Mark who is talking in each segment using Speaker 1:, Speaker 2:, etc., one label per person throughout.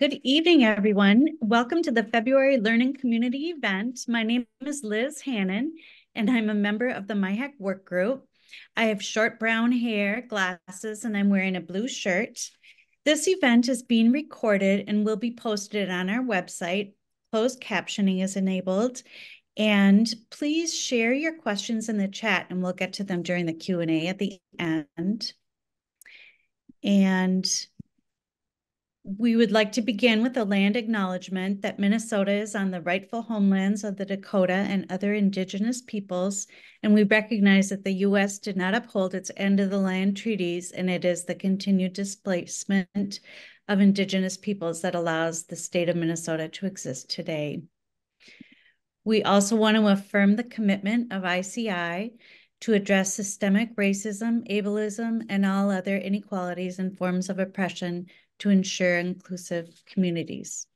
Speaker 1: Good evening, everyone. Welcome to the February Learning Community event. My name is Liz Hannon, and I'm a member of the MyHack work group. I have short brown hair, glasses, and I'm wearing a blue shirt. This event is being recorded and will be posted on our website. Closed captioning is enabled. And please share your questions in the chat, and we'll get to them during the Q&A at the end. And we would like to begin with a land acknowledgement that Minnesota is on the rightful homelands of the Dakota and other indigenous peoples, and we recognize that the U.S. did not uphold its end of the land treaties, and it is the continued displacement of indigenous peoples that allows the state of Minnesota to exist today. We also want to affirm the commitment of ICI to address systemic racism, ableism, and all other inequalities and forms of oppression to ensure inclusive communities.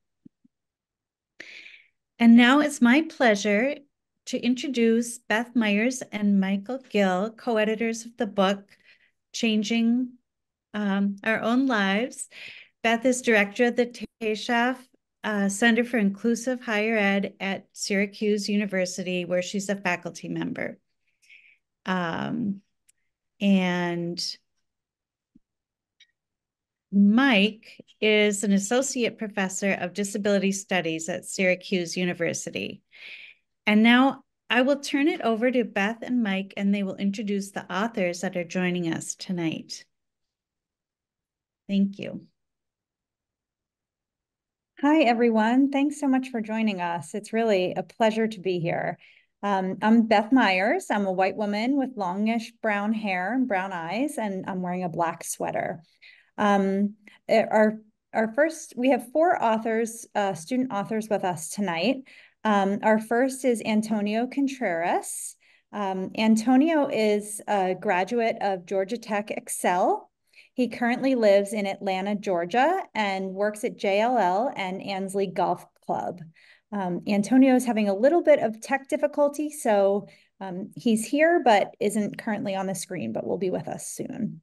Speaker 1: And now it's my pleasure to introduce Beth Myers and Michael Gill, co-editors of the book, Changing Our Own Lives. Beth is director of the Tayshaff Center for Inclusive Higher Ed at Syracuse University, where she's a faculty member. And Mike is an associate professor of disability studies at Syracuse University. And now I will turn it over to Beth and Mike, and they will introduce the authors that are joining us tonight. Thank you.
Speaker 2: Hi, everyone. Thanks so much for joining us. It's really a pleasure to be here. I'm Beth Myers. I'm a white woman with longish brown hair and brown eyes, and I'm wearing a black sweater. We have four authors, student authors with us tonight. Our first is Antonio Contreras. Antonio is a graduate of Georgia Tech Excel. He currently lives in Atlanta, Georgia, and works at JLL and Ansley Golf Club. Antonio is having a little bit of tech difficulty, so he's here but isn't currently on the screen, but will be with us soon.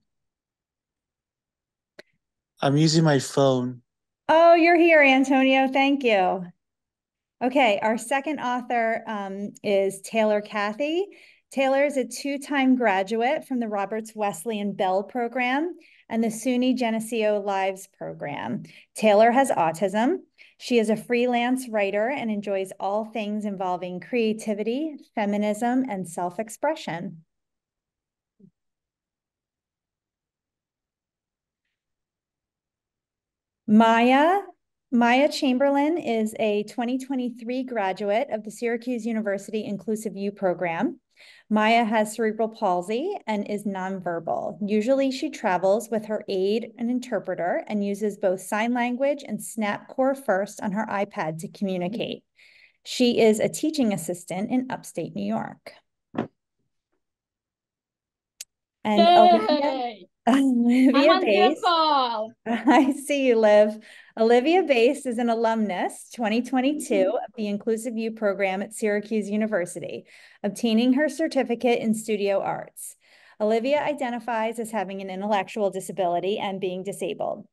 Speaker 3: I'm using my phone.
Speaker 2: Oh, you're here, Antonio. Thank you. Okay, our second author is Taylor Cathy. Taylor is a two-time graduate from the Roberts Wesleyan Bell program and the SUNY Geneseo Lives program. Taylor has autism. She is a freelance writer and enjoys all things involving creativity, feminism, and self-expression. Maya Chamberlain is a 2023 graduate of the Syracuse University Inclusive U program. Maya has cerebral palsy and is nonverbal. Usually she travels with her aide and interpreter and uses both sign language and SnapCore First on her iPad to communicate. She is a teaching assistant in upstate New York. And Olivia Bass. I see you, Liv. Olivia Bass is an alumnus 2022 of the Inclusive U program at Syracuse University, obtaining her certificate in studio arts. Olivia identifies as having an intellectual disability and being disabled.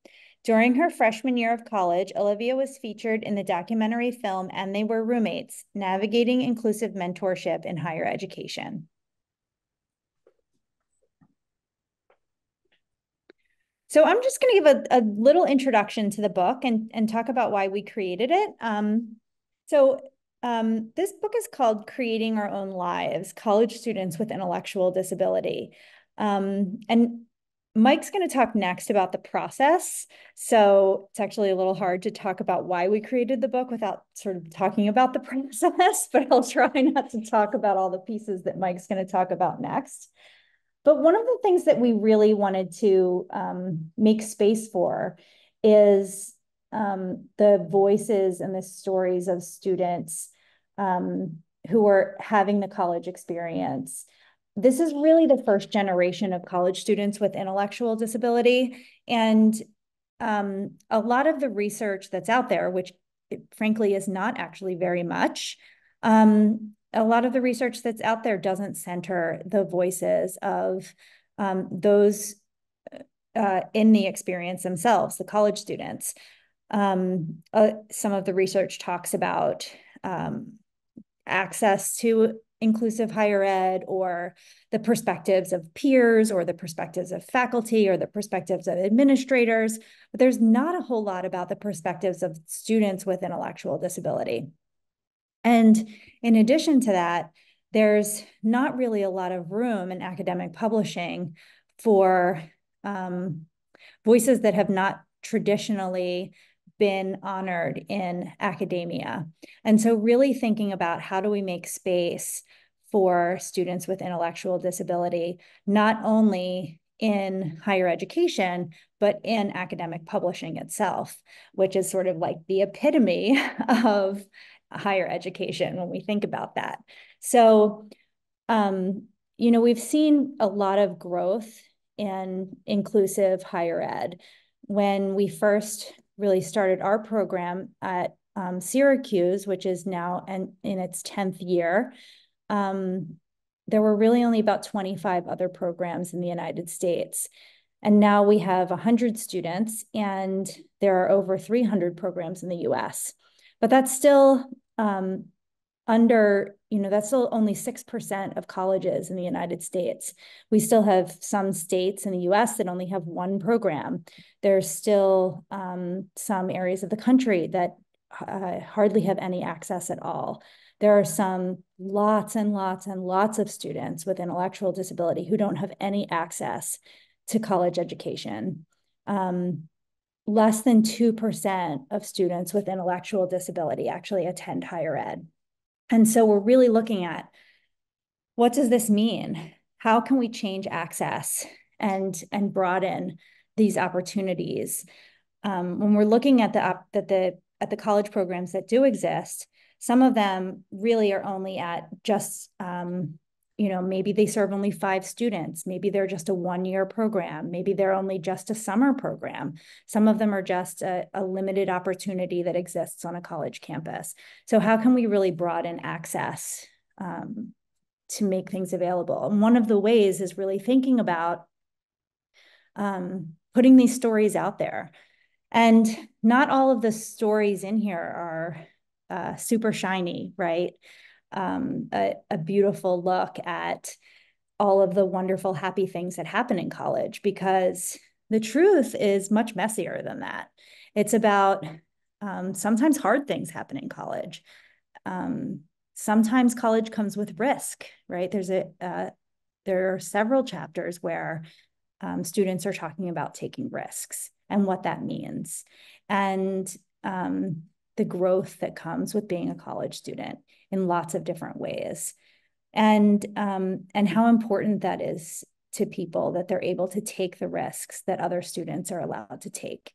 Speaker 2: During her freshman year of college, Olivia was featured in the documentary film And They Were Roommates, Navigating Inclusive Mentorship in Higher Education. So I'm just going to give a little introduction to the book and talk about why we created it. This book is called Creating Our Own Lives, College Students with Intellectual Disability. And Mike's going to talk next about the process. So it's actually a little hard to talk about why we created the book without sort of talking about the process, but I'll try not to talk about all the pieces that Mike's going to talk about next. But one of the things that we really wanted to make space for is the voices and the stories of students who are having the college experience. This is really the first generation of college students with intellectual disability. And a lot of the research that's out there, which frankly is not actually very much, a lot of the research that's out there doesn't center the voices of those in the experience themselves, the college students. Some of the research talks about access to inclusive higher ed, or the perspectives of peers, or the perspectives of faculty, or the perspectives of administrators, but there's not a whole lot about the perspectives of students with intellectual disability. And in addition to that, there's not really a lot of room in academic publishing for voices that have not traditionally been honored in academia. And so really thinking about how do we make space for students with intellectual disability, not only in higher education, but in academic publishing itself, which is sort of like the epitome of higher education when we think about that. So, we've seen a lot of growth in inclusive higher ed. When we first really started our program at Syracuse, which is now in its 10th year, there were really only about 25 other programs in the United States. And now we have 100 students, and there are over 300 programs in the US. But that's still that's still only 6% of colleges in the United States. We still have some states in the US that only have one program. There's still some areas of the country that hardly have any access at all. There are some lots and lots and lots of students with intellectual disability who don't have any access to college education. Less than 2% of students with intellectual disability actually attend higher ed. And so we're really looking at, what does this mean? How can we change access and broaden these opportunities? When we're looking at the college programs that do exist, some of them really are only at just maybe they serve only 5 students. Maybe they're just a 1-year program. Maybe they're only just a summer program. Some of them are just a limited opportunity that exists on a college campus. So how can we really broaden access to make things available? And one of the ways is really thinking about putting these stories out there. And not all of the stories in here are super shiny, right? A beautiful look at all of the wonderful, happy things that happen in college, because the truth is much messier than that. It's about sometimes hard things happen in college. Sometimes college comes with risk, right? There are several chapters where students are talking about taking risks and what that means, and the growth that comes with being a college student in lots of different ways, and how important that is to people, that they're able to take the risks that other students are allowed to take.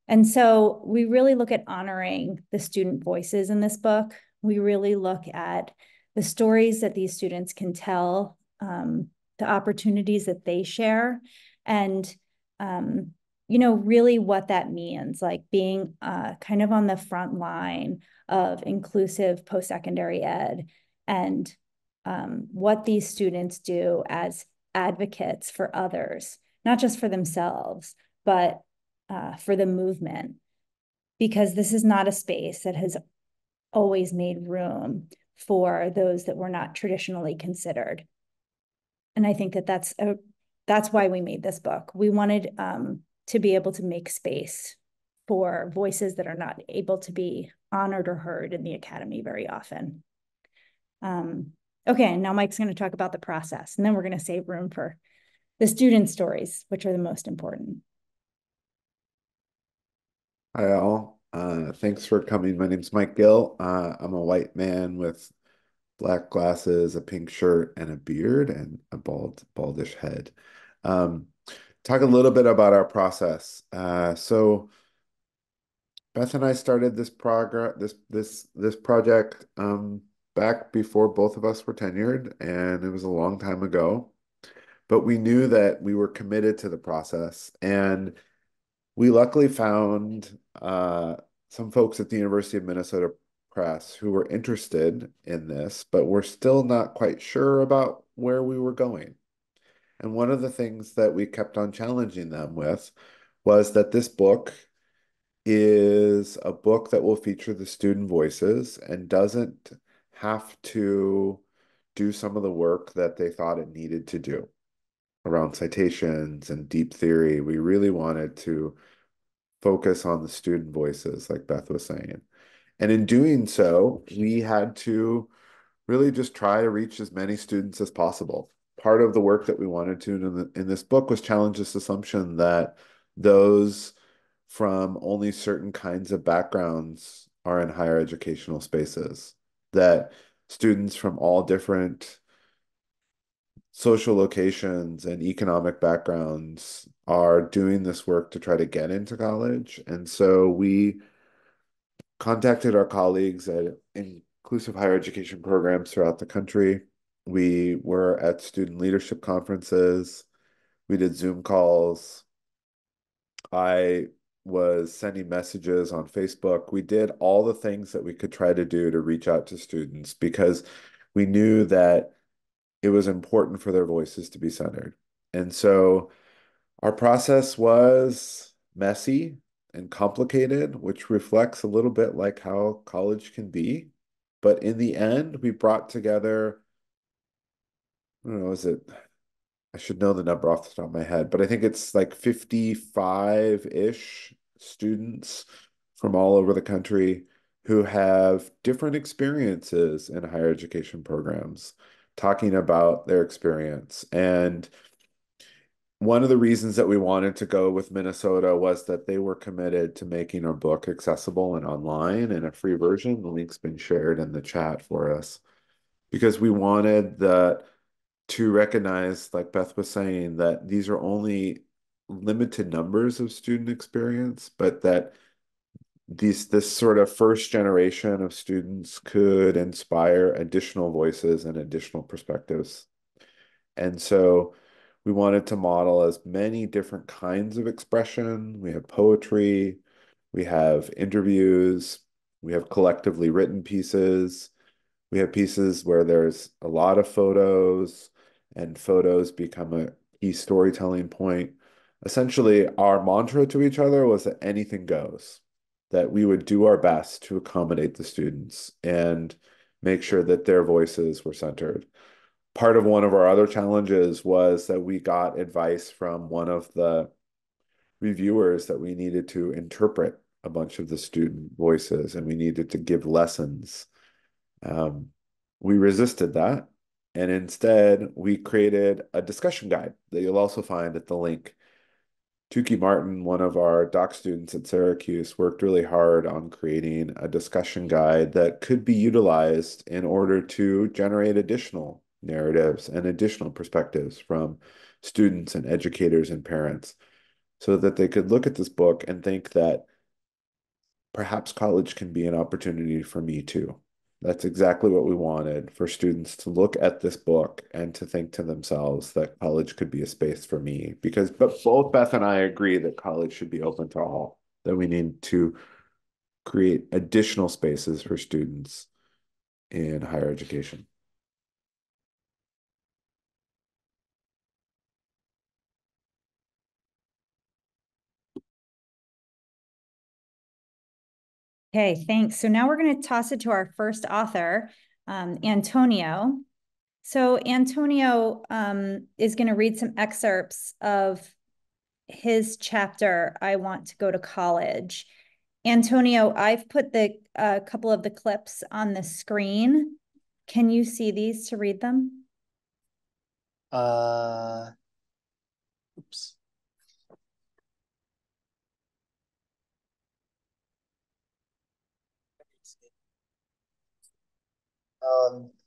Speaker 2: And so we really look at honoring the student voices in this book. We really look at the stories that these students can tell, the opportunities that they share, and really what that means, like being kind of on the front line of inclusive post-secondary ed, and what these students do as advocates for others, not just for themselves, but for the movement, because this is not a space that has always made room for those that were not traditionally considered. And I think that that's why we made this book. We wanted to be able to make space for voices that are not able to be honored or heard in the academy very often. Okay, now Mike's going to talk about the process, and then we're going to save room for the student stories, which are the most important.
Speaker 4: Hi, all. Thanks for coming. My name's Mike Gill. I'm a white man with black glasses, a pink shirt, and a beard, and a baldish head. Talk a little bit about our process. So Beth and I started this project back before both of us were tenured, and it was a long time ago. But we knew that we were committed to the process, and we luckily found some folks at the University of Minnesota Press who were interested in this, but were still not quite sure about where we were going. And one of the things that we kept on challenging them with was that this book is a book that will feature the student voices and doesn't have to do some of the work that they thought it needed to do around citations and deep theory. We really wanted to focus on the student voices, like Beth was saying. And in doing so, we had to really just try to reach as many students as possible. Part of the work that we wanted to in this book was challenge this assumption that those from only certain kinds of backgrounds are in higher educational spaces, that students from all different social locations and economic backgrounds are doing this work to try to get into college. And so we contacted our colleagues at inclusive higher education programs throughout the country. We were at student leadership conferences. We did Zoom calls. I was sending messages on Facebook. We did all the things that we could try to do to reach out to students because we knew that it was important for their voices to be centered. And so our process was messy and complicated, which reflects a little bit like how college can be. But in the end, we brought together, I don't know, is it, I should know the number off the top of my head, but I think it's like 55-ish students from all over the country who have different experiences in higher education programs, talking about their experience. And one of the reasons that we wanted to go with Minnesota was that they were committed to making our book accessible and online in a free version. The link's been shared in the chat for us because we wanted to recognize, like Beth was saying, that these are only limited numbers of student experience, but that this sort of first generation of students could inspire additional voices and additional perspectives. And so we wanted to model as many different kinds of expression. We have poetry, we have interviews, we have collectively written pieces, we have pieces where there's a lot of photos, and photos become a key storytelling point. Essentially, our mantra to each other was that anything goes, that we would do our best to accommodate the students and make sure that their voices were centered. Part of one of our other challenges was that we got advice from one of the reviewers that we needed to interpret a bunch of the student voices and we needed to give lessons. We resisted that. And instead, we created a discussion guide that you'll also find at the link. Tukey Martin, one of our doc students at Syracuse, worked really hard on creating a discussion guide that could be utilized in order to generate additional narratives and additional perspectives from students and educators and parents so that they could look at this book and think that perhaps college can be an opportunity for me too. That's exactly what we wanted, for students to look at this book and to think to themselves that college could be a space for me. But both Beth and I agree that college should be open to all, that we need to create additional spaces for students in higher education.
Speaker 2: Okay, thanks. So now we're going to toss it to our first author, Antonio. So Antonio is going to read some excerpts of his chapter, I Want to Go to College. Antonio, I've put the couple of the clips on the screen. Can you see these to read them?
Speaker 3: Oops.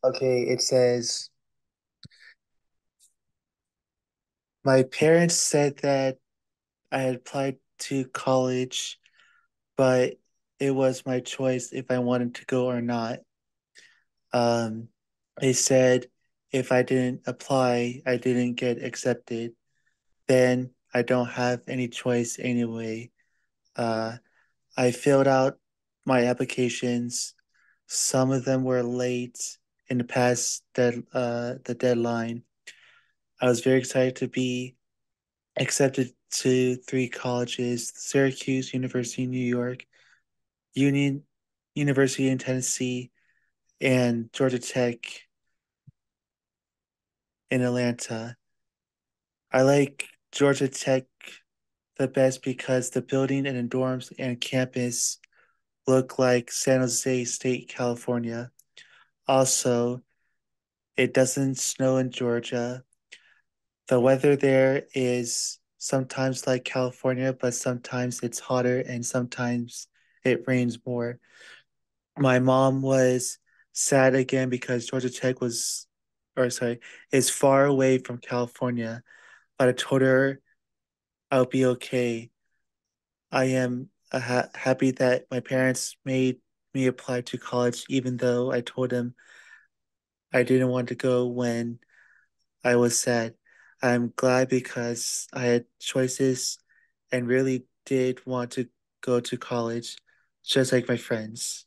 Speaker 3: Okay, it says, my parents said that I had applied to college, but it was my choice if I wanted to go or not. Um, they said if I didn't apply, I didn't get accepted, then I don't have any choice anyway. Uh, I filled out my applications. Some of them were late in the deadline. I was very excited to be accepted to three colleges: Syracuse University in New York, Union University in Tennessee, and Georgia Tech in Atlanta. I like Georgia Tech the best because the building and the dorms and campus look like San Jose State, California. Also, it doesn't snow in Georgia. The weather there is sometimes like California, but sometimes it's hotter and sometimes it rains more. My mom was sad again because Georgia Tech was, or sorry, is far away from California, but I told her I'll be okay. I am happy that my parents made me apply to college, even though I told them I didn't want to go when I was sad. I'm glad because I had choices and really did want to go to college, just like my friends.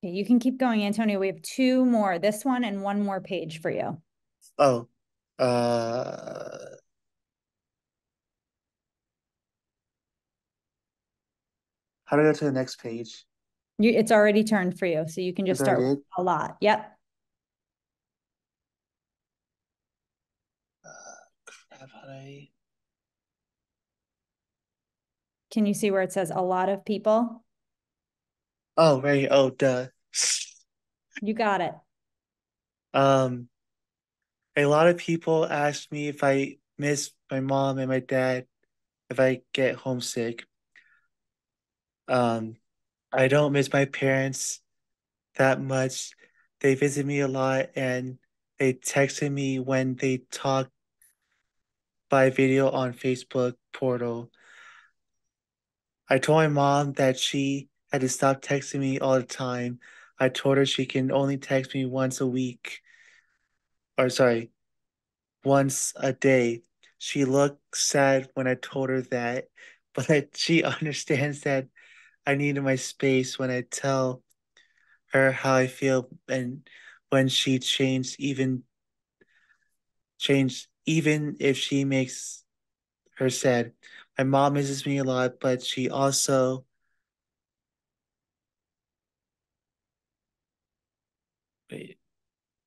Speaker 2: Okay, you can keep going, Antonio. We have two more, this one and one more page for you.
Speaker 3: Oh, uh, how do I go to the next page?
Speaker 2: It's already turned for you, so you can just
Speaker 3: Is that
Speaker 2: start with
Speaker 3: it?
Speaker 2: a lot. Yep.
Speaker 3: Crap, how do I?
Speaker 2: Can you see where it says a lot of people?
Speaker 3: Oh, right. Oh, duh.
Speaker 2: You got it.
Speaker 3: Um, a lot of people ask me if I miss my mom and my dad if I get homesick. Um, I don't miss my parents that much. They visit me a lot and they texted me when they talk by video on Facebook portal. I told my mom that she had to stop texting me all the time. I told her she can only text me once a week, or sorry, once a day. She looked sad when I told her that, but she understands that I needed my space when I tell her how I feel and when she changed even if she makes her sad. My mom misses me a lot, but she also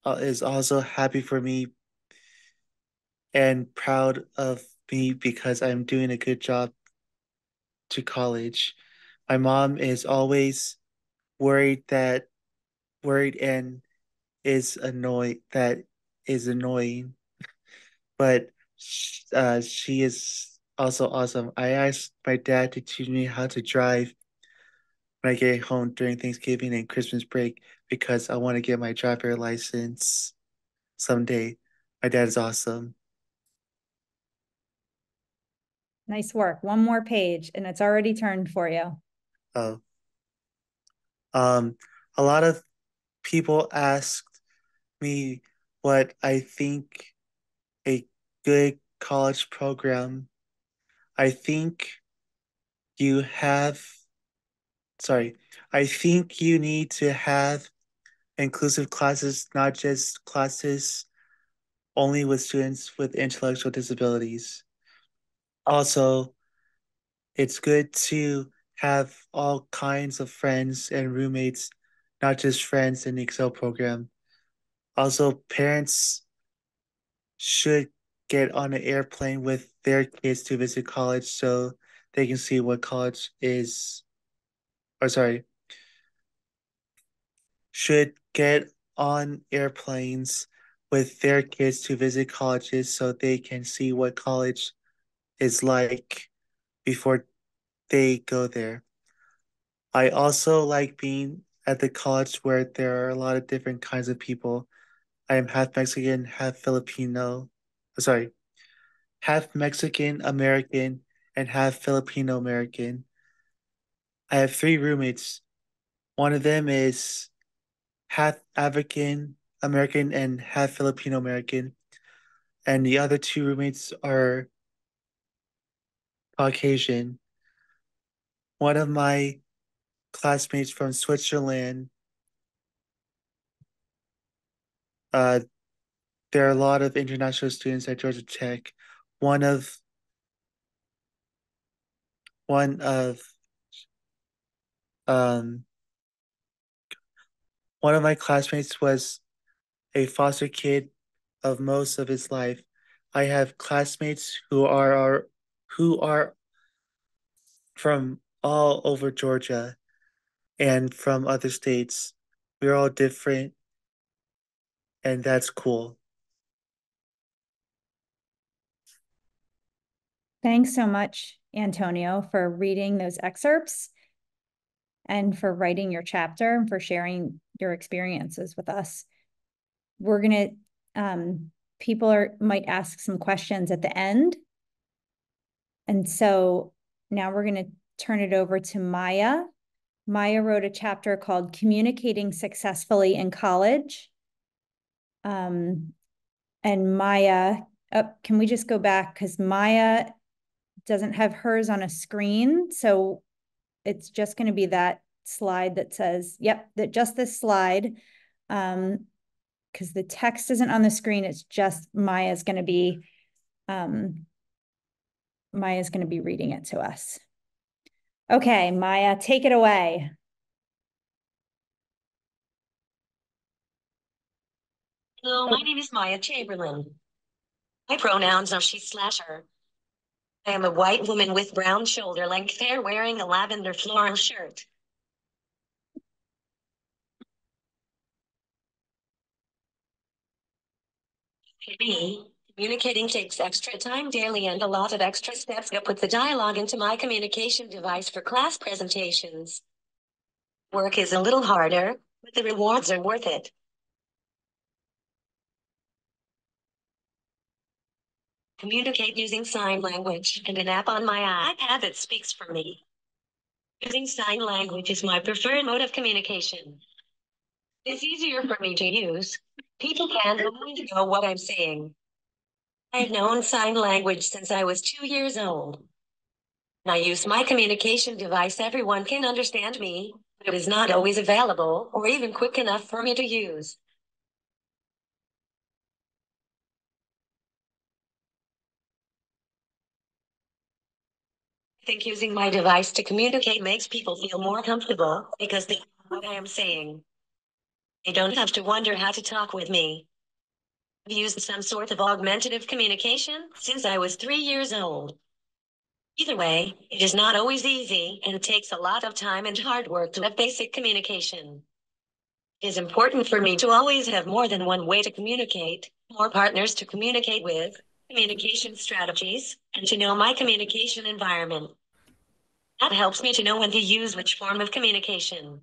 Speaker 3: is also happy for me and proud of me because I'm doing a good job to college. My mom is always worried that worried and is annoying, but she is also awesome. I asked my dad to teach me how to drive when I get home during Thanksgiving and Christmas break because I want to get my driver license someday. My dad is awesome.
Speaker 2: Nice work. One more page, and it's already turned for you.
Speaker 3: Oh, um, a lot of people asked me what I think a good college program. I think you have, sorry, I think you need to have inclusive classes, not just classes only with students with intellectual disabilities. Also, it's good to have all kinds of friends and roommates, not just friends in the Excel program. Also, parents should get on an airplane with their kids to visit college so they can see what college is, or sorry, should get on airplanes with their kids to visit colleges so they can see what college is like before they go there. I also like being at the college where there are a lot of different kinds of people. I am half Mexican, half Filipino. Sorry, half Mexican American and half Filipino American. I have three roommates. One of them is half African American and half Filipino American, and the other two roommates are Caucasian. One of my classmates from Switzerland Uh, there are a lot of international students at Georgia Tech. One of one of um one of my classmates was a foster kid of most of his life. I have classmates who are from all over Georgia and from other states. We're all different, and that's cool.
Speaker 2: Thanks so much, Antonio, for reading those excerpts and for writing your chapter and for sharing your experiences with us. We're gonna, people might ask some questions at the end. And so now we're gonna turn it over to Maya. Maya wrote a chapter called Communicating Successfully in College. And Maya, can we just go back? Because Maya doesn't have hers on a screen. So it's just going to be that slide that says, yep, that just this slide. Because the text isn't on the screen. It's just Maya's going to be reading it to us. Okay, Maya, take it away.
Speaker 5: Hello, my name is Maya Chamberlain. My pronouns are she/her. I am a white woman with brown shoulder-length hair wearing a lavender floral shirt. For me, communicating takes extra time daily and a lot of extra steps to put the dialogue into my communication device for class presentations. Work is a little harder, but the rewards are worth it. Communicate using sign language and an app on my iPad that speaks for me. Using sign language is my preferred mode of communication. It's easier for me to use. People can't always know what I'm saying. I've known sign language since I was 2 years old. When I use my communication device, everyone can understand me, but it is not always available or even quick enough for me to use. I think using my device to communicate makes people feel more comfortable because they know what I am saying. They don't have to wonder how to talk with me. I've used some sort of augmentative communication since I was 3 years old. Either way, it is not always easy and it takes a lot of time and hard work to have basic communication. It is important for me to always have more than one way to communicate, more partners to communicate with, communication strategies, and to know my communication environment. That helps me to know when to use which form of communication.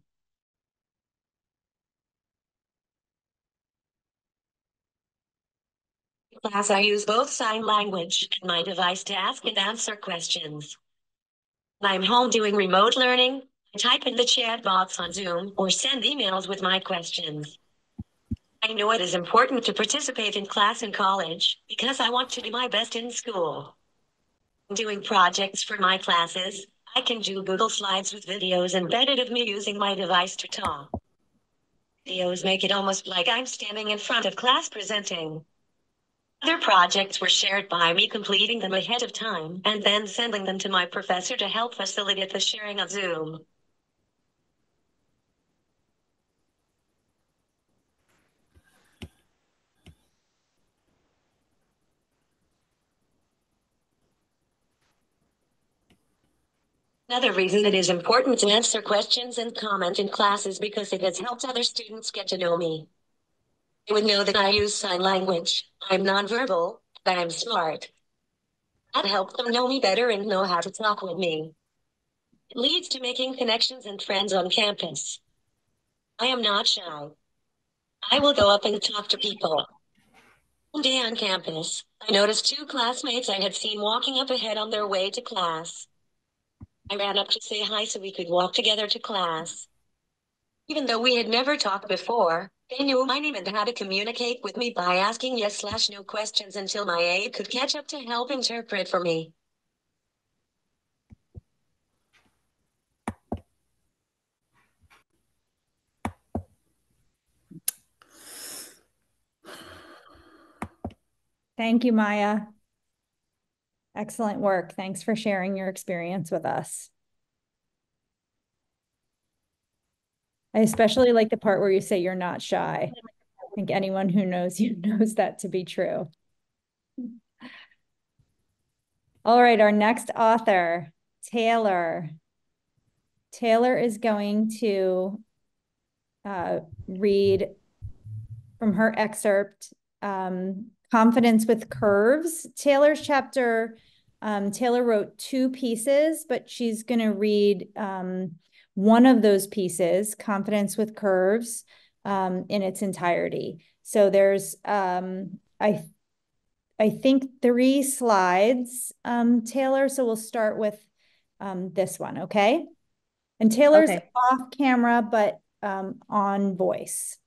Speaker 5: In class, I use both sign language and my device to ask and answer questions. When I'm home doing remote learning, I type in the chat box on Zoom or send emails with my questions. I know it is important to participate in class in college because I want to do my best in school. Doing projects for my classes, I can do Google Slides with videos embedded of me using my device to talk. Videos make it almost like I'm standing in front of class presenting. Other projects were shared by me completing them ahead of time and then sending them to my professor to help facilitate the sharing on Zoom. Another reason it is important to answer questions and comment in class is because it has helped other students get to know me. They would know that I use sign language, I'm nonverbal, that I'm smart. That helps them know me better and know how to talk with me. It leads to making connections and friends on campus. I am not shy. I will go up and talk to people. One day on campus, I noticed two classmates I had seen walking up ahead on their way to class. I ran up to say hi so we could walk together to class. Even though we had never talked before, they knew my name and how to communicate with me by asking yes/no questions until my aide could catch up to help interpret for me.
Speaker 2: Thank you, Maya. Excellent work. Thanks for sharing your experience with us. I especially like the part where you say you're not shy. I think anyone who knows you knows that to be true. All right, our next author, Taylor. Taylor is going to read from her excerpt, Confidence with Curves. Taylor's chapter, Taylor wrote 2 pieces, but she's going to read one of those pieces, Confidence with Curves, in its entirety. So there's, I think 3 slides, Taylor. So we'll start with this one, okay? And Taylor's
Speaker 6: Okay.
Speaker 2: off camera, but on voice.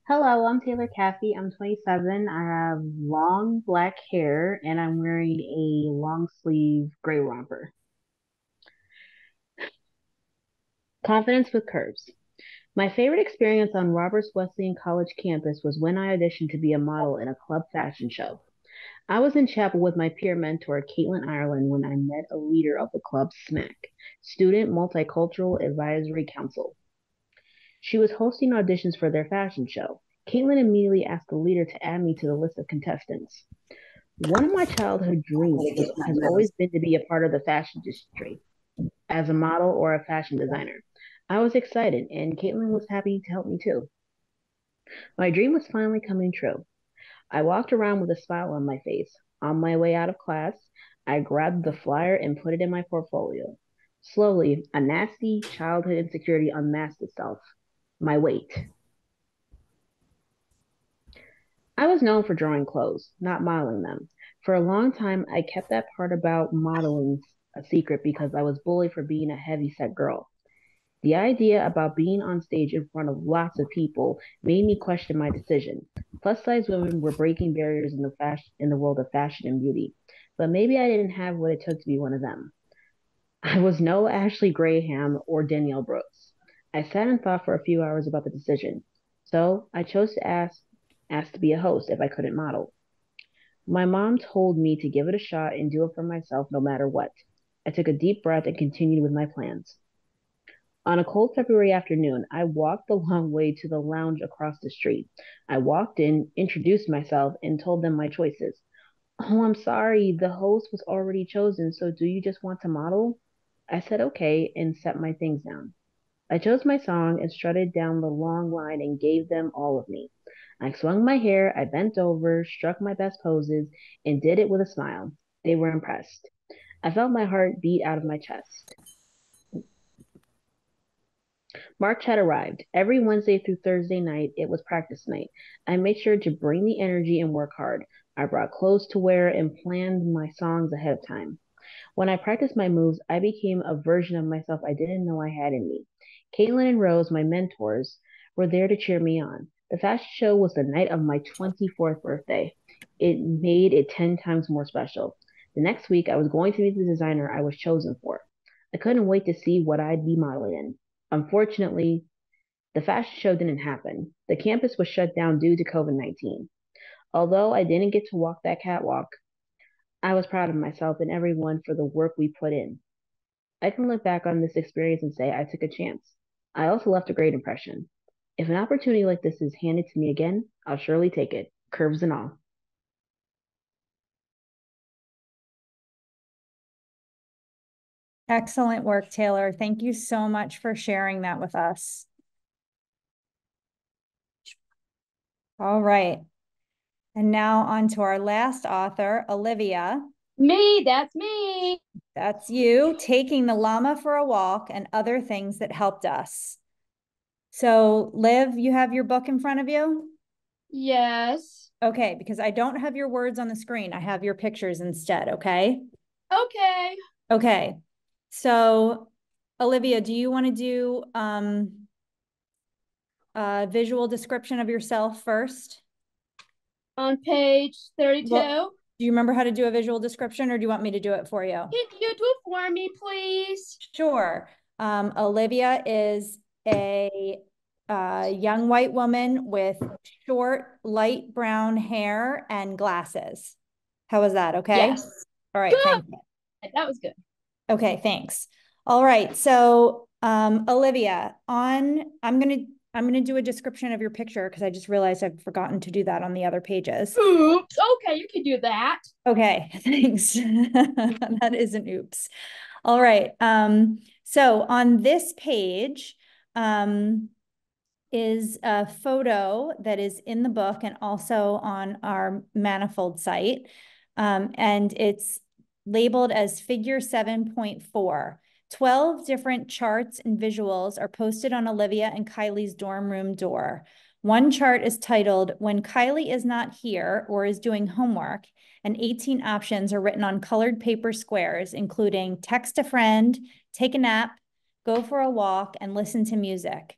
Speaker 6: Hello, I'm Taylor Caffey. I'm 27. I have long black hair and I'm wearing a long sleeve gray romper. Confidence with Curves. My favorite experience on Roberts Wesleyan College campus was when I auditioned to be a model in a club fashion show. I was in chapel with my peer mentor, Caitlin Ireland, when I met a leader of the club SMAC, Student Multicultural Advisory Council. She was hosting auditions for their fashion show. Caitlin immediately asked the leader to add me to the list of contestants. One of my childhood dreams has always been to be a part of the fashion industry as a model or a fashion designer. I was excited, and Caitlin was happy to help me too. My dream was finally coming true. I walked around with a smile on my face. On my way out of class, I grabbed the flyer and put it in my portfolio. Slowly, a nasty childhood insecurity unmasked itself. My weight. I was known for drawing clothes, not modeling them. For a long time, I kept that part about modeling a secret because I was bullied for being a heavy-set girl. The idea about being on stage in front of lots of people made me question my decision. Plus-size women were breaking barriers in the world of fashion and beauty, but maybe I didn't have what it took to be one of them. I was no Ashley Graham or Danielle Brooks. I sat and thought for a few hours about the decision. So I chose to ask to be a host if I couldn't model. My mom told me to give it a shot and do it for myself no matter what. I took a deep breath and continued with my plans. On a cold February afternoon, I walked the long way to the lounge across the street. I walked in, introduced myself, and told them my choices. Oh, I'm sorry, the host was already chosen, so do you just want to model? I said okay and set my things down. I chose my song and strutted down the long line and gave them all of me. I swung my hair, I bent over, struck my best poses, and did it with a smile. They were impressed. I felt my heart beat out of my chest. March had arrived. Every Wednesday through Thursday night, it was practice night. I made sure to bring the energy and work hard. I brought clothes to wear and planned my songs ahead of time. When I practiced my moves, I became a version of myself I didn't know I had in me. Caitlin and Rose, my mentors, were there to cheer me on. The fashion show was the night of my 24th birthday. It made it 10 times more special. The next week, I was going to meet the designer I was chosen for. I couldn't wait to see what I'd be modeling in. Unfortunately, the fashion show didn't happen. The campus was shut down due to COVID-19. Although I didn't get to walk that catwalk, I was proud of myself and everyone for the work we put in. I can look back on this experience and say I took a chance. I also left a great impression. If an opportunity like this is handed to me again, I'll surely take it, curves and all.
Speaker 2: Excellent work, Taylor. Thank you so much for sharing that with us. All right. And now on to our last author, Olivia.
Speaker 7: That's me.
Speaker 2: That's you, taking the llama for a walk and other things that helped us. So, Liv, you have your book in front of you?
Speaker 7: Yes.
Speaker 2: Okay, because I don't have your words on the screen. I have your pictures instead, okay?
Speaker 7: Okay.
Speaker 2: Okay. So, Olivia, do you want to do a visual description of yourself first?
Speaker 7: On page 32.
Speaker 2: Well, do you remember how to do a visual description, or do you want me to do it for you?
Speaker 7: Can you do it for me, please?
Speaker 2: Sure. Olivia is a young white woman with short, light brown hair and glasses. How was that? Okay.
Speaker 7: Yes.
Speaker 2: All right. Thank you.
Speaker 7: That was good.
Speaker 2: Okay. Thanks. All right. So, Olivia, I'm gonna do a description of your picture because I just realized I've forgotten to do that on the other pages.
Speaker 7: Oops. Okay, you can do that.
Speaker 2: Okay, thanks. That is an oops. All right. So on this page, is a photo that is in the book and also on our Manifold site. And it's labeled as figure 7.4. 12 different charts and visuals are posted on Olivia and Kylie's dorm room door. One chart is titled When Kylie is Not Here or is Doing Homework, and 18 options are written on colored paper squares, including text a friend, take a nap, go for a walk, and listen to music.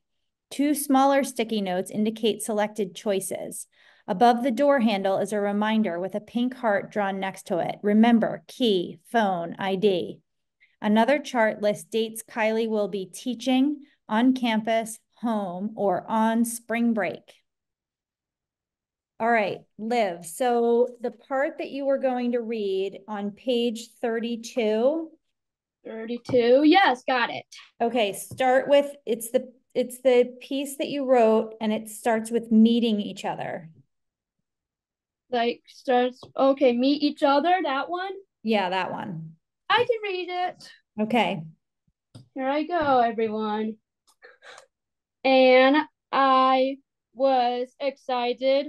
Speaker 2: 2 smaller sticky notes indicate selected choices. Above the door handle is a reminder with a pink heart drawn next to it. Remember, key, phone, ID. Another chart lists dates Kylie will be teaching, on campus, home, or on spring break. All right, Liv. So the part that you were going to read on page 32.
Speaker 7: 32. Yes, got it.
Speaker 2: Okay, start with, it's the piece that you wrote and it starts with meeting each other.
Speaker 7: Like starts, okay, meet each other, that one?
Speaker 2: Yeah, that one.
Speaker 7: I can read it.
Speaker 2: Okay.
Speaker 7: Here I go, everyone. And I was excited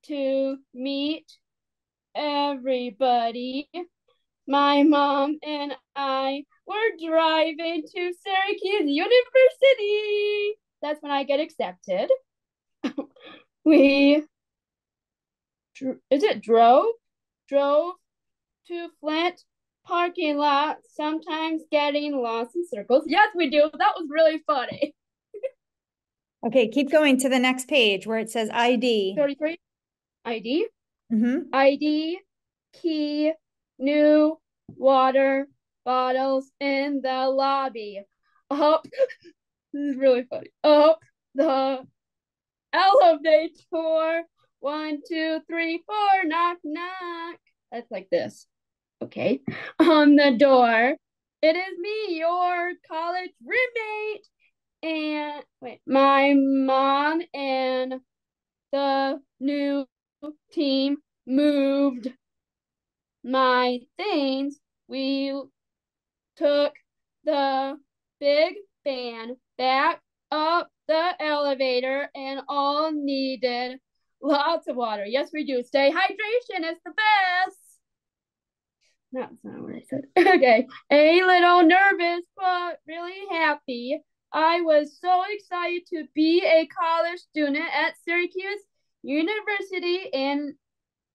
Speaker 7: to meet everybody. My mom and I were driving to Syracuse University. That's when I get accepted. We drove to Flint parking lot, sometimes getting lost in circles. Yes, we do. That was really funny.
Speaker 2: Okay, keep going to the next page where it says ID.
Speaker 7: 33. ID.
Speaker 2: Mm-hmm.
Speaker 7: ID, key, new water bottles in the lobby. Up, this is really funny. Up the elevator. 1, 2, 3, 4. Knock, knock. That's like this. Okay. On the door, it is me, your college roommate. And wait, my mom and the new team moved my things. We took the big van back up the elevator and all needed lots of water. Yes, we do. Stay hydration is the best. That's not what I said. Okay. A little nervous, but really happy. I was so excited to be a college student at Syracuse University and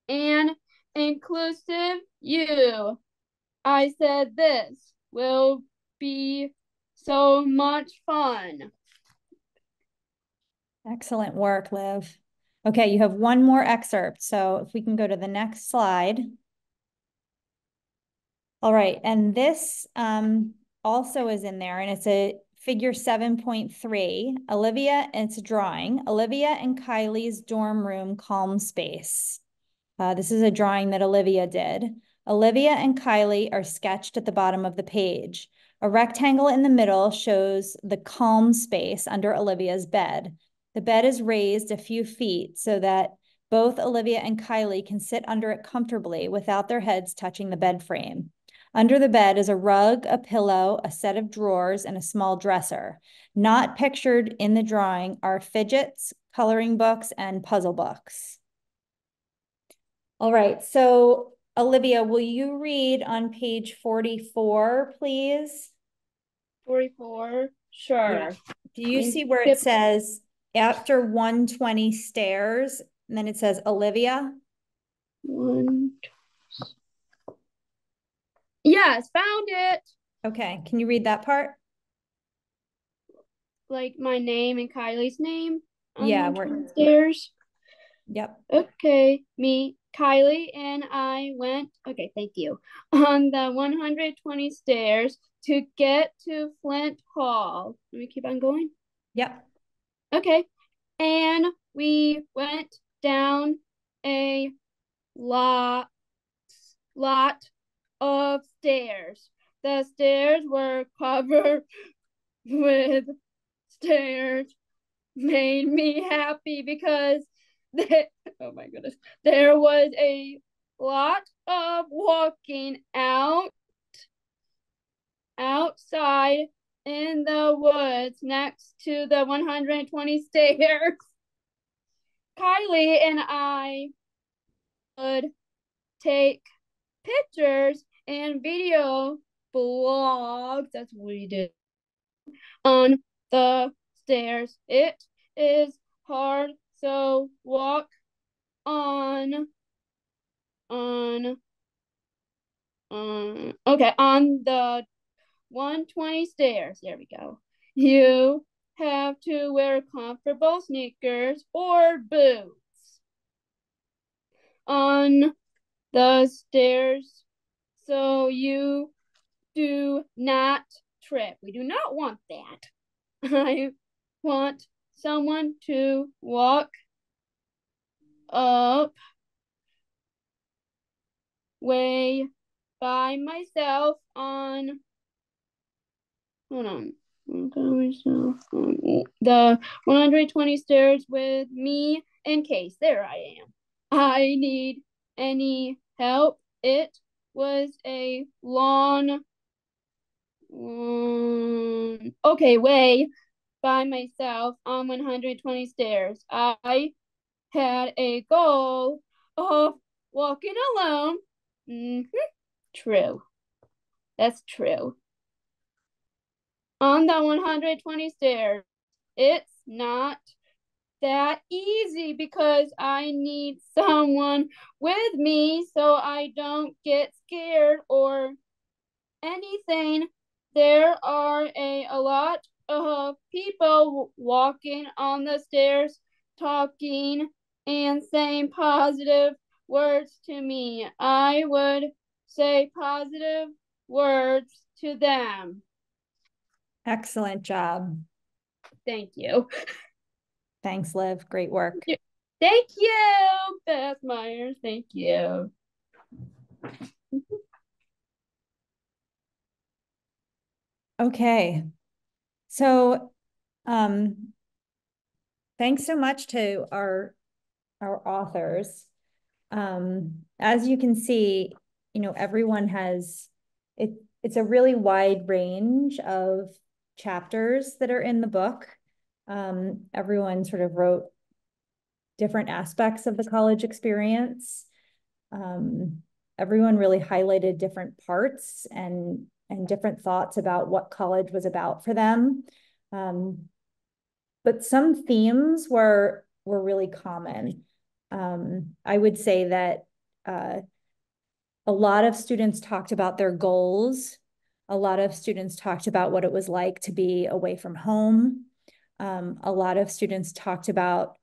Speaker 7: an inclusive you. I said this will be so much fun.
Speaker 2: Excellent work, Liv. Okay, you have one more excerpt. So if we can go to the next slide. All right, and this also is in there, and it's a figure 7.3. Olivia, and it's a drawing. Olivia and Kylie's dorm room calm space. This is a drawing that Olivia did. Olivia and Kylie are sketched at the bottom of the page. A rectangle in the middle shows the calm space under Olivia's bed. The bed is raised a few feet so that both Olivia and Kylie can sit under it comfortably without their heads touching the bed frame. Under the bed is a rug, a pillow, a set of drawers, and a small dresser. Not pictured in the drawing are fidgets, coloring books, and puzzle books. All right, so Olivia, will you read on page 44, please?
Speaker 7: 44, sure.
Speaker 2: Yeah. Do you see where it says after 120 stairs, and then it says Olivia?
Speaker 7: Yes, found it.
Speaker 2: Okay, can you read that part?
Speaker 7: Like my name and Kylie's name?
Speaker 2: Yeah,
Speaker 7: we're stairs.
Speaker 2: Yep.
Speaker 7: Okay, me, Kylie, and I went, okay, thank you, on the 120 stairs to get to Flint Hall. Let me keep on going.
Speaker 2: Yep.
Speaker 7: Okay. And we went down a lot of stairs. The stairs were covered with stairs. Made me happy because oh my goodness, there was a lot of walking outside in the woods next to the 120 stairs. Kylie and I would take pictures and video blogs. That's what we did on the stairs. It is hard, so walk on okay, on the 120 stairs. There we go. You have to wear comfortable sneakers or boots on the stairs so you do not trip. We do not want that. I want someone to walk up way by myself on hold on the 120 stairs with me in case there I am. I need any help. It was a long okay way by myself on 120 stairs. I had a goal of walking alone. True. That's true. On the 120 stairs, it's not that easy because I need someone with me so I don't get scared or anything. There are a lot of people walking on the stairs, talking and saying positive words to me. I would say positive words to them.
Speaker 2: Excellent job.
Speaker 7: Thank you.
Speaker 2: Thanks, Liv. Great work.
Speaker 7: Thank you, Beth Myers. Thank you.
Speaker 2: Okay. So, thanks so much to our authors. As you can see, everyone has it's a really wide range of chapters that are in the book. Everyone sort of wrote different aspects of the college experience. Everyone really highlighted different parts and different thoughts about what college was about for them. But some themes were really common. I would say that a lot of students talked about their goals. A lot of students talked about what it was like to be away from home. A lot of students talked about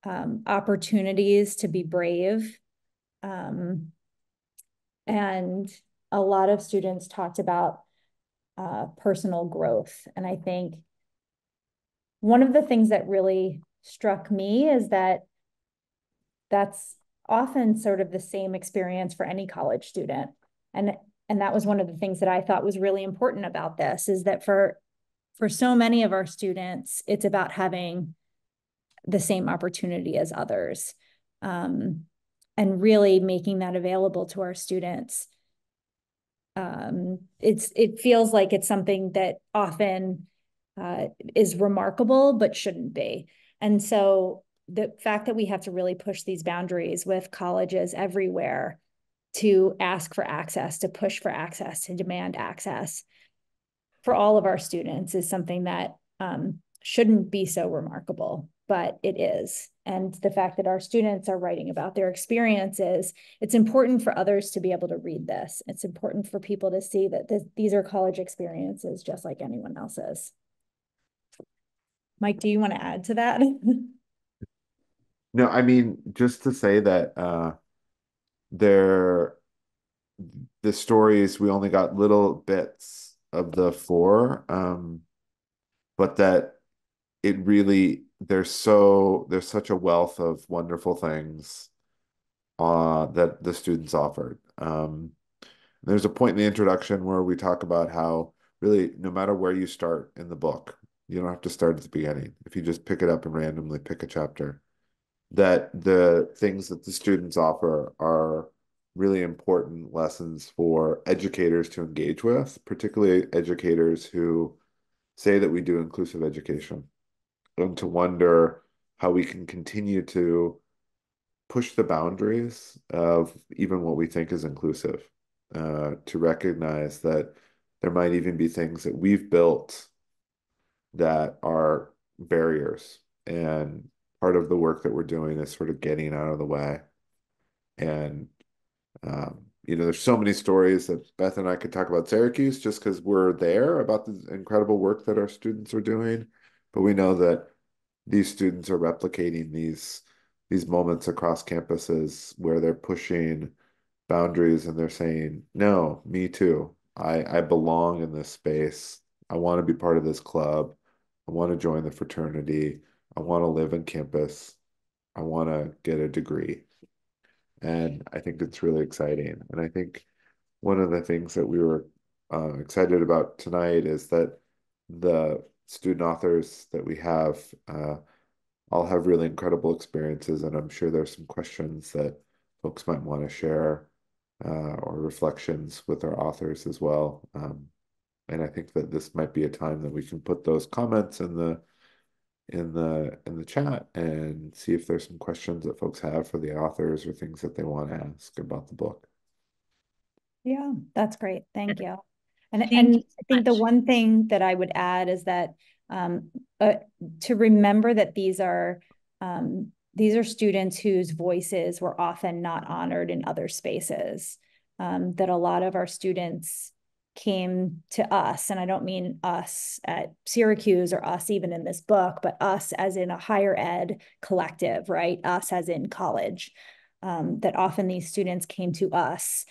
Speaker 2: opportunities to be brave. And a lot of students talked about personal growth. And I think one of the things that really struck me is that that's often sort of the same experience for any college student. And that was one of the things that I thought was really important about this, is that for so many of our students, it's about having the same opportunity as others, and really making that available to our students. It feels like it's something that often is remarkable, but shouldn't be. And so the fact that we have to really push these boundaries with colleges everywhere to ask for access, to push for access, to demand access for all of our students is something that shouldn't be so remarkable, but it is. And the fact that our students are writing about their experiences, it's important for others to be able to read this. It's important for people to see that these are college experiences just like anyone else's. Mike, do you want to add to that?
Speaker 4: No, I mean, just to say that the stories, we only got little bits of the four, but that it really, there's such a wealth of wonderful things that the students offered. There's a point in the introduction where we talk about how really no matter where you start in the book, you don't have to start at the beginning. If you just pick it up and randomly pick a chapter, that the things that the students offer are really important lessons for educators to engage with, particularly educators who say that we do inclusive education, and to wonder how we can continue to push the boundaries of even what we think is inclusive, to recognize that there might even be things that we've built that are barriers. And part of the work that we're doing is sort of getting out of the way. And, there's so many stories that Beth and I could talk about Syracuse just because we're there, about the incredible work that our students are doing. But we know that these students are replicating these moments across campuses where they're pushing boundaries and they're saying, no, me too. I belong in this space. I want to be part of this club. I want to join the fraternity. I want to live in campus. I want to get a degree. And I think it's really exciting. And I think one of the things that we were excited about tonight is that the student authors that we have all have really incredible experiences. And I'm sure there's some questions that folks might want to share or reflections with our authors as well. And I think that this might be a time that we can put those comments in the chat and see if there's some questions that folks have for the authors or things that they want to ask about the book.
Speaker 2: Yeah, that's great. Thank you. And
Speaker 1: Thank you
Speaker 2: I think the one thing that I would add is that to remember that these are students whose voices were often not honored in other spaces. That a lot of our students came to us, and I don't mean us at Syracuse or us even in this book, but us as in a higher ed collective, right? Us as in college. That often these students came to us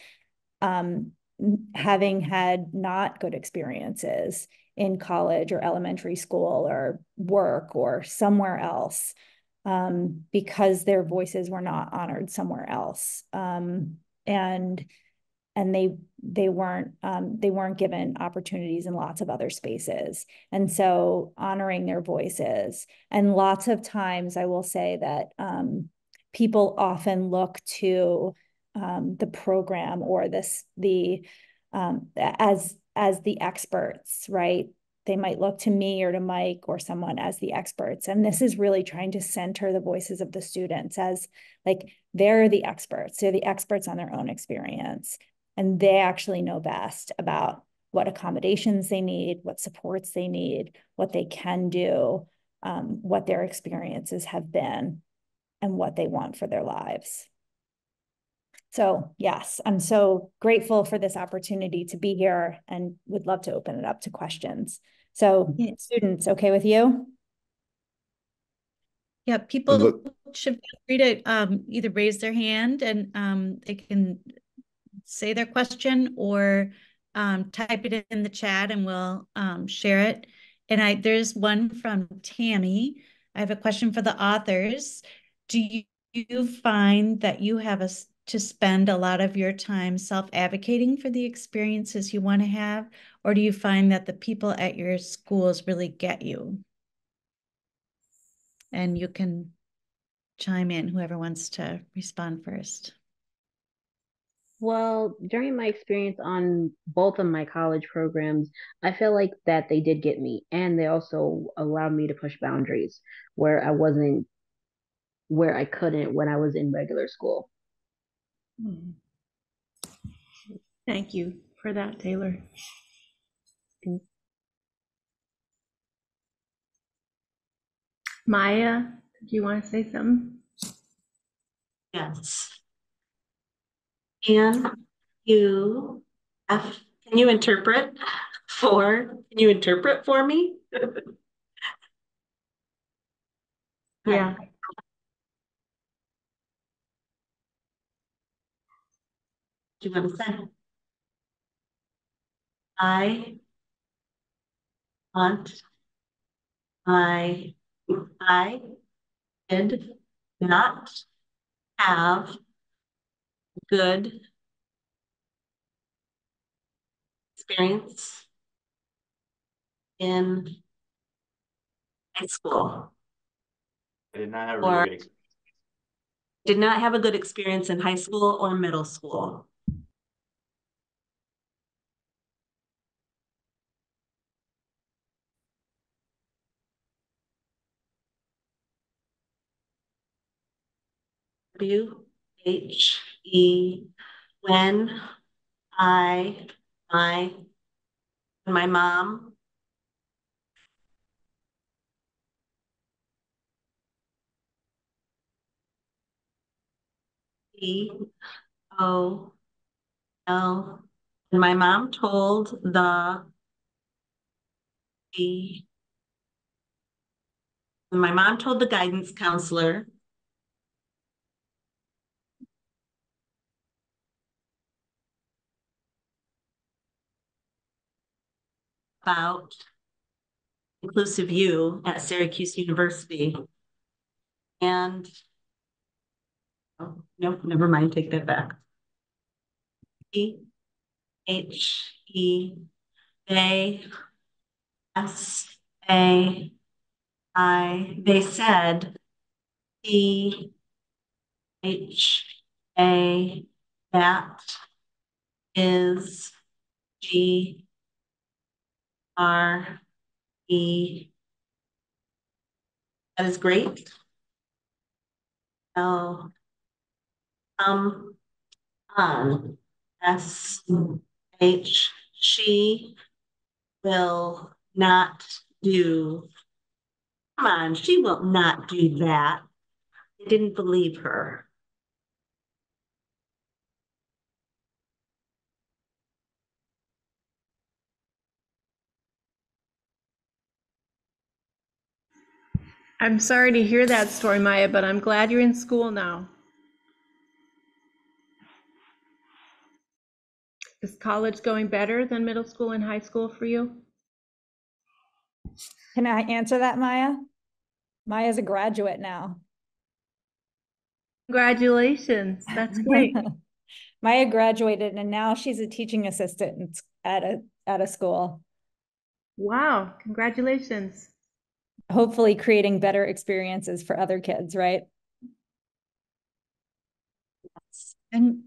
Speaker 2: having had not good experiences in college or elementary school or work or somewhere else, because their voices were not honored somewhere else. And they weren't given opportunities in lots of other spaces. And so honoring their voices. And lots of times I will say that people often look to the program or as the experts, right? They might look to me or to Mike or someone as the experts. And this is really trying to center the voices of the students as like, they're the experts. They're the experts on their own experience. And they actually know best about what accommodations they need, what supports they need, what they can do, what their experiences have been, and what they want for their lives. So yes, I'm so grateful for this opportunity to be here and would love to open it up to questions. So students, okay with you?
Speaker 1: Yeah, people should feel free to either raise their hand and they can say their question or type it in the chat and we'll share it. And there's one from Tammy. I have a question for the authors. Do you find that you have to spend a lot of your time self-advocating for the experiences you want to have, or do you find that the people at your schools really get you? And you can chime in, whoever wants to respond first.
Speaker 6: Well, during my experience on both of my college programs, I feel like that they did get me, and they also allowed me to push boundaries where I couldn't when I was in regular school.
Speaker 8: Thank you for that, Taylor. Maya, do you want to say something?
Speaker 9: Yes. Can you interpret for me?
Speaker 8: Yeah.
Speaker 9: Do you want to say? I want my I did not have good experience in high school.
Speaker 10: I did not have a
Speaker 9: Or
Speaker 10: really good experience.
Speaker 9: did not have a good experience in high school or middle school. W-H-E, when I, my mom E-O-L, and my mom told the my mom told the guidance counselor about Inclusive U at Syracuse University. And oh, nope, never mind, take that back. E-H-E, they, S-A-I, they said E-H-A, that is G-R-E, that is great. L, on, S-H, she will not do. Come on, she will not do that. I didn't believe her.
Speaker 8: I'm sorry to hear that story, Maya, but I'm glad you're in school now. Is college going better than middle school and high school for you?
Speaker 2: Can I answer that, Maya? Maya's a graduate now.
Speaker 8: Congratulations. That's great.
Speaker 2: Maya graduated and now she's a teaching assistant at a school.
Speaker 8: Wow, congratulations.
Speaker 2: Hopefully creating better experiences for other kids, right?
Speaker 1: And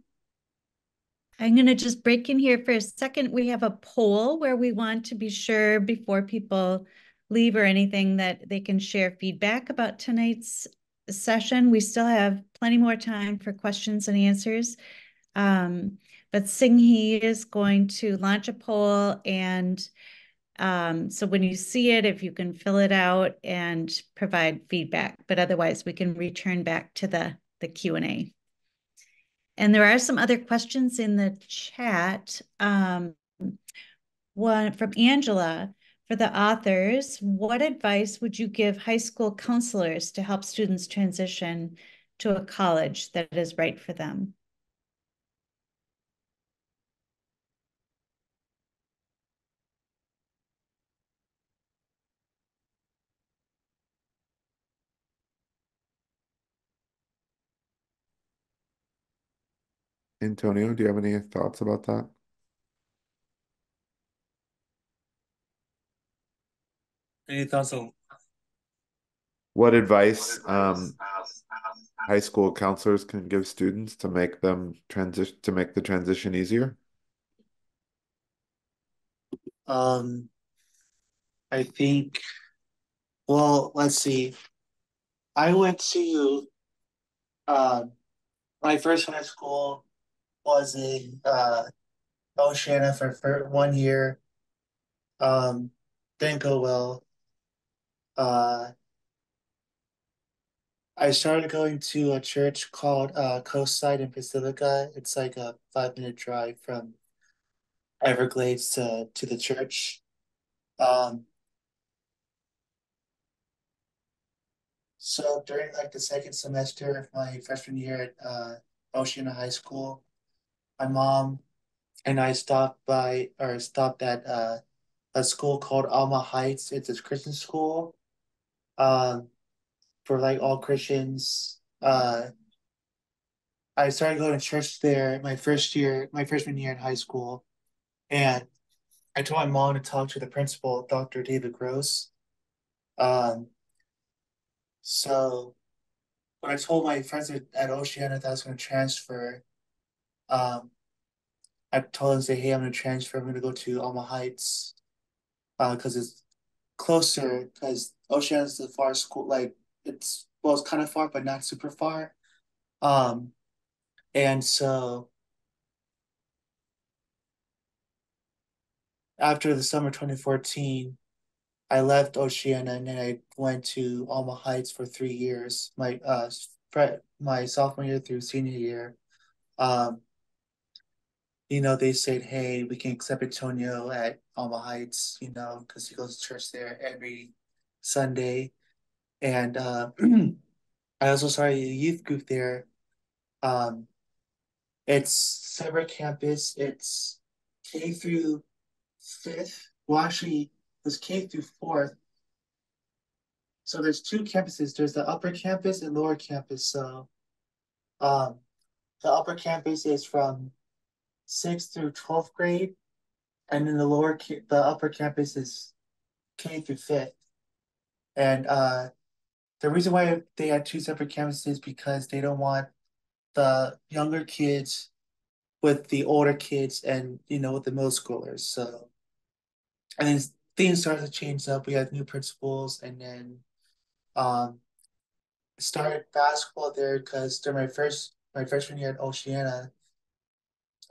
Speaker 1: I'm going to just break in here for a second. We have a poll where we want to be sure before people leave or anything that they can share feedback about tonight's session. We still have plenty more time for questions and answers. But Singhi is going to launch a poll, and so when you see it, if you can fill it out and provide feedback, but otherwise we can return back to the Q&A. And there are some other questions in the chat. One from Angela. For the authors, what advice would you give high school counselors to help students transition to a college that is right for them?
Speaker 4: Antonio, do you have any thoughts about that?
Speaker 3: Any thoughts on
Speaker 4: What advice high school counselors can give students to make them to make the transition easier?
Speaker 3: I think, well, let's see. I went to my first high school was in Oceana for 1 year. Didn't go well. I started going to a church called Coastside in Pacifica. It's like a 5-minute drive from Everglades to the church. So during like the second semester of my freshman year at Oceana High School, my mom and I stopped at a school called Alma Heights. It's a Christian school. um, for like all Christians. I started going to church there my freshman year in high school, and I told my mom to talk to the principal, Dr. David Gross. Um, so when I told my friends at Oceana that I was going to transfer, um, I told them, say, hey, I'm going to transfer. I'm going to go to Alma Heights, because it's closer. Because Oceana's the far school, like it's kind of far, but not super far. Um, and so after the summer 2014, I left Oceana and then I went to Alma Heights for 3 years, my sophomore year through senior year. Um, they said, hey, we can accept Antonio at Alma Heights, because he goes to church there every Sunday. And I also started a youth group there. Um, it's separate campus. It's K through fifth. Well, actually, it was K through fourth. So there's two campuses. There's the upper campus and lower campus. So um, the upper campus is from 6th through 12th grade, and then the upper campus is K through 5th. And the reason why they had two separate campuses is because they don't want the younger kids with the older kids and with the middle schoolers. So and then things started to change up. We had new principals, and then um started basketball there because during my freshman year at Oceana,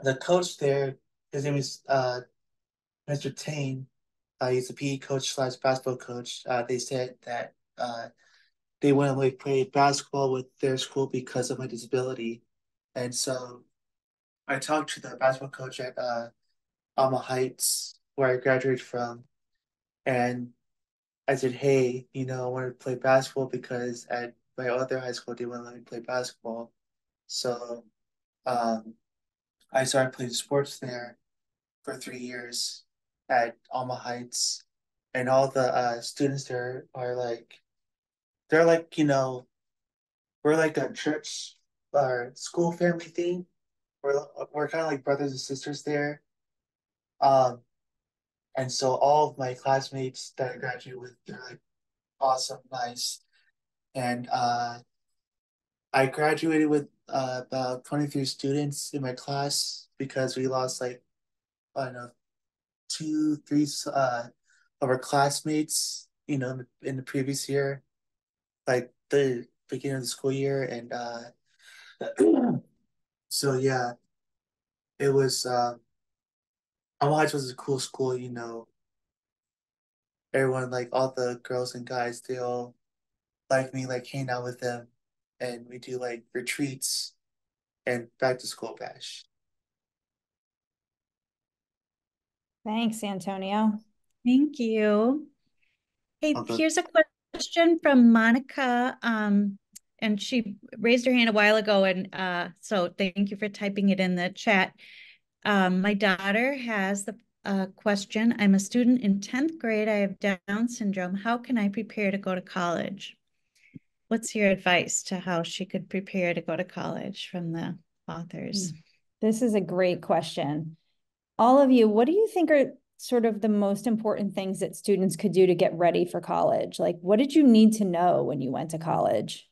Speaker 3: the coach there, his name is Mr. Tane. He's a PE coach slash basketball coach. They said that they wouldn't like play basketball with their school because of my disability. And so I talked to the basketball coach at Alma Heights, where I graduated from, and I said, hey, I want to play basketball because at my other high school they wouldn't let me play basketball. So um, I started playing sports there for 3 years at Alma Heights, and all the students there are like, they're like, we're like a church or school family thing. We're kind of like brothers and sisters there. Um, and so all of my classmates that I graduated with, they're like awesome, nice, and I graduated with about 23 students in my class because we lost like I don't know two, three of our classmates, in the previous year, like the beginning of the school year, and so yeah, it was. Alma Heights was a cool school, Everyone, like all the girls and guys, they all like me, like hang out with them, and we do like retreats and back to school bash.
Speaker 2: Thanks, Antonio.
Speaker 1: Thank you. Hey,
Speaker 3: Okay.
Speaker 1: here's a question from Monica. And she raised her hand a while ago, and so thank you for typing it in the chat. My daughter has the question. I'm a student in 10th grade. I have Down syndrome. How can I prepare to go to college? What's your advice to how she could prepare to go to college from the authors?
Speaker 2: This is a great question. All of you, what do you think are sort of the most important things that students could do to get ready for college? Like, what did you need to know when you went to college?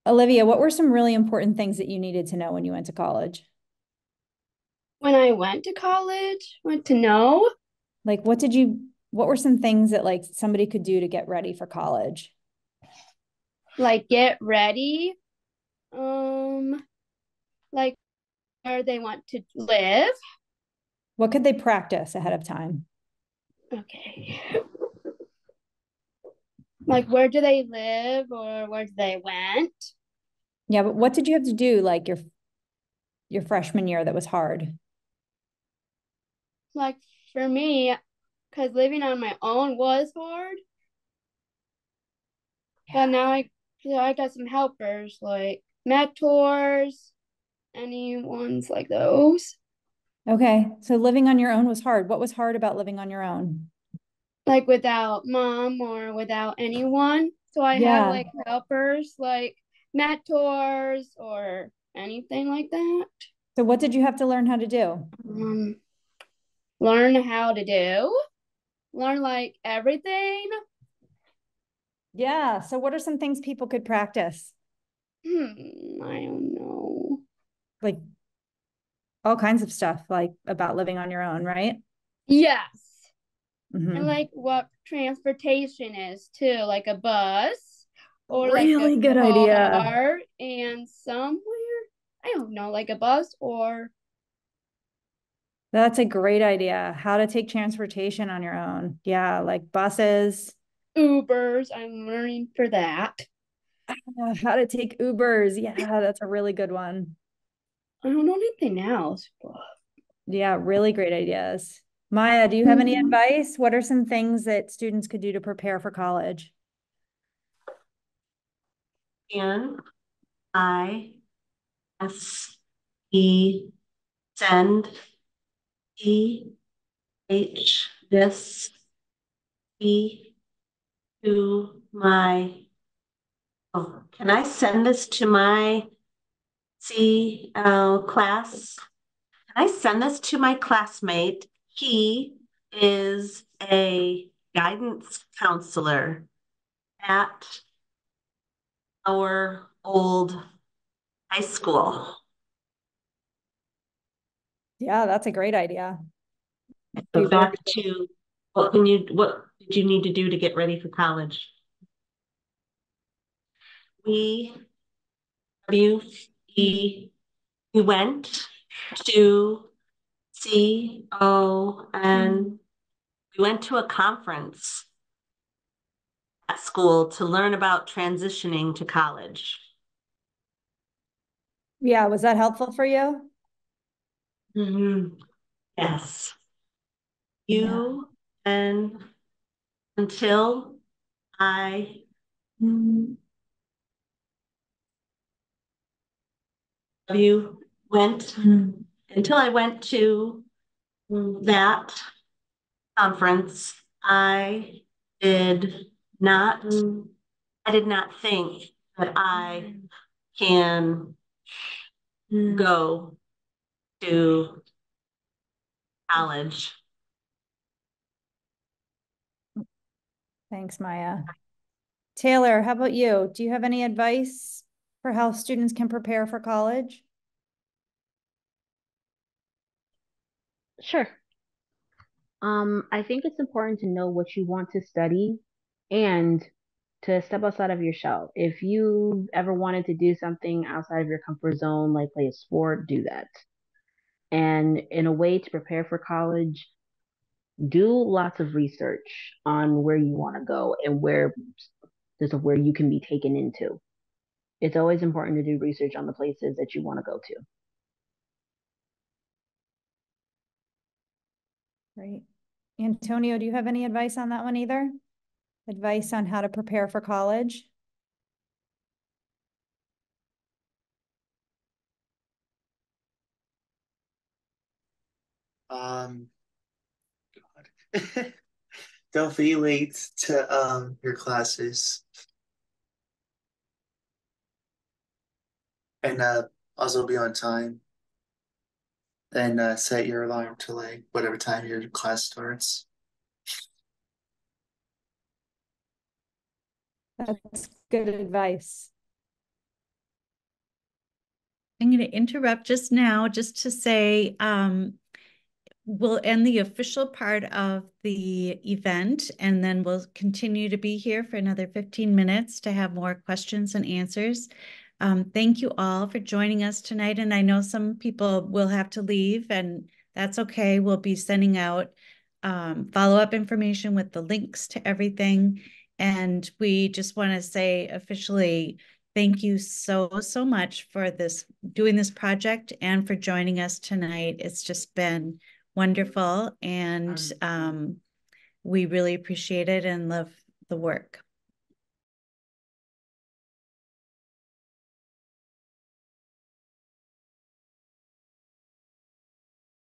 Speaker 2: Olivia, what were some really important things that you needed to know when you went to college?
Speaker 7: When I went to college, what to know?
Speaker 2: Like, what were some things that like somebody could do to get ready for college?
Speaker 7: Like get ready. Like where they want to live.
Speaker 2: What could they practice ahead of time?
Speaker 7: Okay. Like where do they live or where do they went?
Speaker 2: Yeah, but what did you have to do like your freshman year that was hard?
Speaker 7: Like for me, because living on my own was hard. But now I got some helpers like mentors, any ones like those.
Speaker 2: Okay, so living on your own was hard. What was hard about living on your own?
Speaker 7: like without mom or without anyone. So I have like helpers, like mentors or anything like that.
Speaker 2: So what did you have to learn how to do?
Speaker 7: Learn how to do, learn like everything.
Speaker 2: Yeah. So what are some things people could practice?
Speaker 7: I don't know.
Speaker 2: Like all kinds of stuff, like about living on your own, right?
Speaker 7: Yes.
Speaker 2: Mhm.
Speaker 7: And like what transportation is too, like a bus or
Speaker 2: Really
Speaker 7: like a
Speaker 2: good idea.
Speaker 7: car and somewhere, I don't know, like a bus or
Speaker 2: That's a great idea. How to take transportation on your own. Yeah, like buses.
Speaker 7: Ubers. I'm learning for that.
Speaker 2: How to take Ubers. Yeah, that's a really good one.
Speaker 7: I don't know anything else.
Speaker 2: Yeah, really great ideas. Maya, do you have any advice? What are some things that students could do to prepare for college?
Speaker 9: send this to my, oh, can I send this to my class? Can I send this to my classmate? He is a guidance counselor at our old high school.
Speaker 2: Yeah, that's a great idea.
Speaker 9: So back to what did you need to do to get ready for college? We went to we went to a conference at school to learn about transitioning to college.
Speaker 2: Yeah, was that helpful for you?
Speaker 9: Yes. And until I went to that conference, I did not think that I can go to college.
Speaker 2: Thanks, Maya. Taylor, how about you? Do you have any advice for how students can prepare for college?
Speaker 6: Sure. I think it's important to know what you want to study and to step outside of your shell. If you ever wanted to do something outside of your comfort zone, like play a sport, do that. And in a way to prepare for college, do lots of research on where you want to go and where you can be taken into. It's always important to do research on the places that you want to go to.
Speaker 2: Great. Antonio, do you have any advice on that one either? Advice on how to prepare for college?
Speaker 3: God. Don't be late to your classes. And also be on time. And set your alarm to like whatever time your class starts.
Speaker 2: That's good advice.
Speaker 1: I'm going to interrupt just now just to say we'll end the official part of the event, and then we'll continue to be here for another 15 minutes to have more questions and answers. Thank you all for joining us tonight. And I know some people will have to leave, and that's okay. We'll be sending out follow-up information with the links to everything. And we just want to say officially, thank you so much for doing this project and for joining us tonight. It's just been wonderful, and we really appreciate it and love the work.